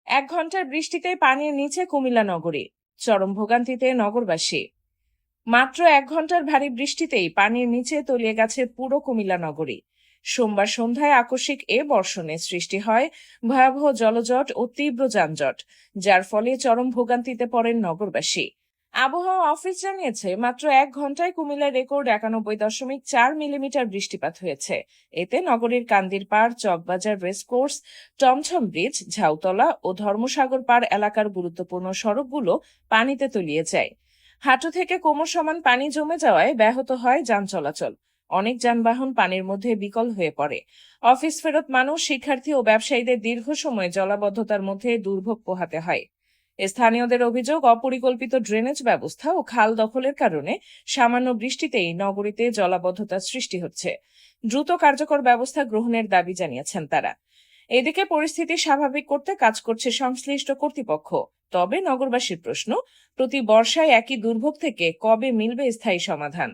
1 ঘন্টার বৃষ্টিতে পানির নিচে কুমিল্লা নগরী, চরম ভোগান্তিতে নগরবাসী। মাত্র 1 ঘন্টার ভারী বৃষ্টিতেই পানির নিচে তলিয়ে গেছে পুরো কুমিল্লা নগরী। সোমবার সন্ধ্যায় আকস্মিক এ বর্ষণে সৃষ্টি হয় ভয়াবহ জলজট ও তীব্র যানজট, যার ফলে চরম ভোগান্তিতে পড়েন নগরবাসী। আবহাওয়া অফিস জানিয়েছে, মাত্র 1 ঘন্টায় কুমিল্লার রেকর্ড 91.4 মিলিমিটার বৃষ্টিপাত হয়েছে। এতে নগরীর কান্দির পাড়, চকবাজার রেসকোর্স, টমছম ব্রিজ, ঝাউতলা ও ধর্মসাগর পাড় এলাকার গুরুত্বপূর্ণ সড়কগুলো পানিতে তলিয়ে যায়। হাঁটু থেকে কোমর সমান পানি জমে যাওয়ায় ব্যাহত হয় যান চলাচল। অনেক যানবাহন পানির মধ্যে বিকল হয়ে পড়ে। অফিস ফেরত মানুষ, শিক্ষার্থী ও ব্যবসায়ীদের দীর্ঘ সময় জলাবদ্ধতার মধ্যে দুর্ভোগ পোহাতে হয়। স্থানীয়দের অভিযোগ, অপরিকল্পিত ড্রেনেজ ব্যবস্থা ও খাল দখলের কারণে সামান্য বৃষ্টিতেই নগরীতে জলাবদ্ধতার সৃষ্টি হচ্ছে। দ্রুত কার্যকর ব্যবস্থা গ্রহণের দাবি জানিয়েছেন তারা। এদিকে পরিস্থিতি স্বাভাবিক করতে কাজ করছে সংশ্লিষ্ট কর্তৃপক্ষ। তবে নগরবাসীর প্রশ্ন, প্রতি বর্ষায় একই দুর্ভোগ থেকে কবে মিলবে স্থায়ী সমাধান?